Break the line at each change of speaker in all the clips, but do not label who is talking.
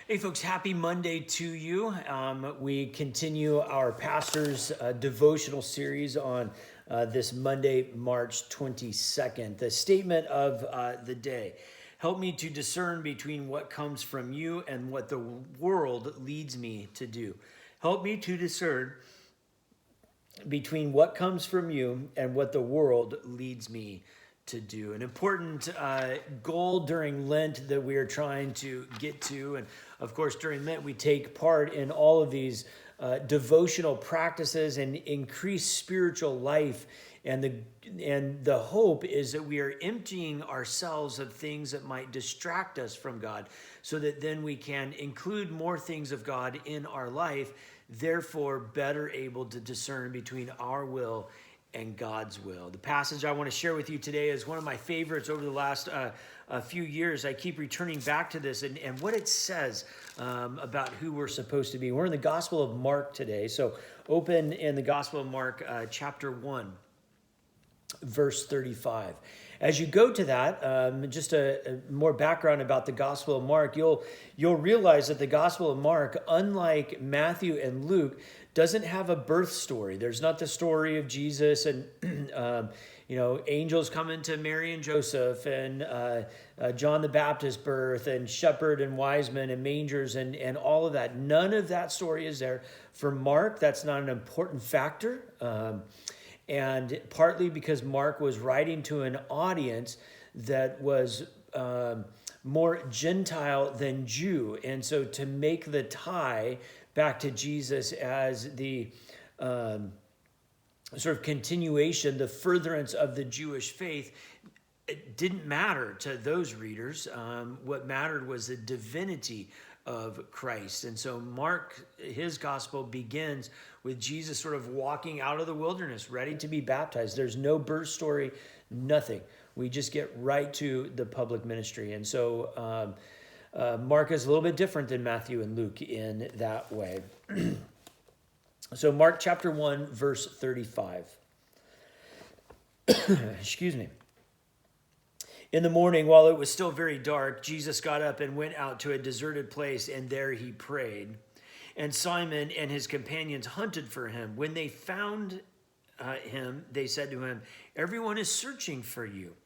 Hey folks, happy Monday to you. We continue our pastor's devotional series on this Monday, March 22nd. The statement of the day: help me to discern between what comes from you and what the world leads me to do. Help me to discern between what comes from you and what the world leads me to do. An important goal during Lent that we are trying to get to. And of course, during Lent, we take part in all of these devotional practices and increase spiritual life. And the hope is that we are emptying ourselves of things that might distract us from God, so that then we can include more things of God in our life, therefore better able to discern between our will and God's will. The passage I want to share with you today is one of my favorites over the last few years. I keep returning back to this and what it says about who we're supposed to be. We're in the Gospel of Mark today. So open in the Gospel of Mark, chapter 1, verse 35. As you go to that, just a more background about the Gospel of Mark, you'll realize that the Gospel of Mark, unlike Matthew and Luke, doesn't have a birth story. There's not the story of Jesus and angels coming to Mary and Joseph and John the Baptist's birth and shepherd and wise men and mangers and all of that. None of that story is there. For Mark, that's not an important factor. And partly because Mark was writing to an audience that was more Gentile than Jew. And so to make the tie back to Jesus as the sort of continuation, the furtherance of the Jewish faith, it didn't matter to those readers. What mattered was the divinity of Christ. And so Mark, his gospel begins with Jesus sort of walking out of the wilderness, ready to be baptized. There's no birth story, nothing. We just get right to the public ministry. And so Mark is a little bit different than Matthew and Luke in that way. So Mark chapter 1, verse 35. Excuse me. In the morning, while it was still very dark, Jesus got up and went out to a deserted place, and there he prayed. And Simon and his companions hunted for him. When they found him, they said to him, "Everyone is searching for you."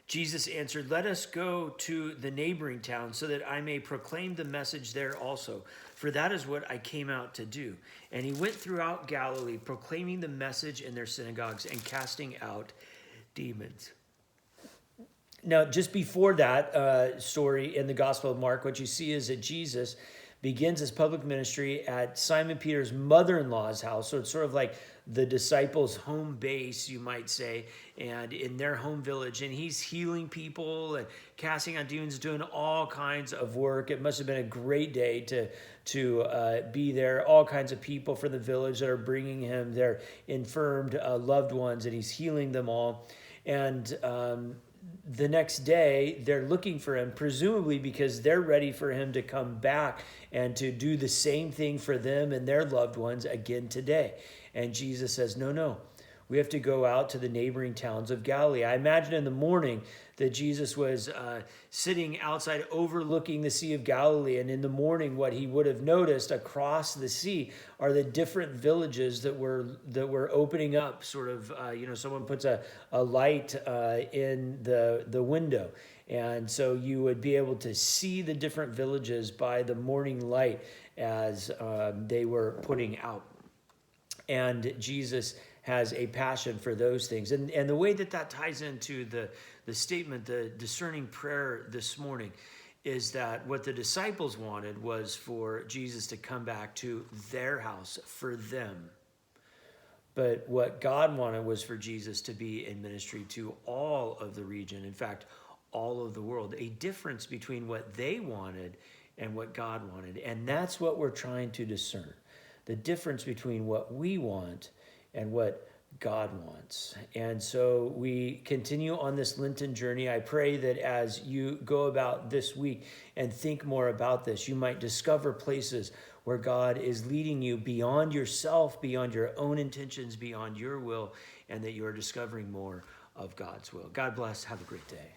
Jesus answered, "Let us go to the neighboring town so that I may proclaim the message there also, for that is what I came out to do." And he went throughout Galilee, proclaiming the message in their synagogues and casting out demons. Now, just before that story in the Gospel of Mark, what you see is that Jesus begins his public ministry at Simon Peter's mother-in-law's house. So it's sort of like the disciples' home base, you might say, and in their home village. And he's healing people and casting out demons, doing all kinds of work. It must have been a great day to be there. All kinds of people from the village that are bringing him their infirmed loved ones, and he's healing them all. And the next day, they're looking for him, presumably because they're ready for him to come back and to do the same thing for them and their loved ones again today. And Jesus says, no, we have to go out to the neighboring towns of Galilee. I imagine in the morning that Jesus was sitting outside overlooking the Sea of Galilee. And in the morning, what he would have noticed across the sea are the different villages that were opening up. Sort of, someone puts a light in the window. And so you would be able to see the different villages by the morning light as they were putting out. And Jesus has a passion for those things. And the way that ties into the statement, the discerning prayer this morning, is that what the disciples wanted was for Jesus to come back to their house for them. But what God wanted was for Jesus to be in ministry to all of the region, in fact, all of the world. A difference between what they wanted and what God wanted. And that's what we're trying to discern. The difference between what we want and what God wants. And so we continue on this Lenten journey. I pray that as you go about this week and think more about this, you might discover places where God is leading you beyond yourself, beyond your own intentions, beyond your will, and that you are discovering more of God's will. God bless. Have a great day.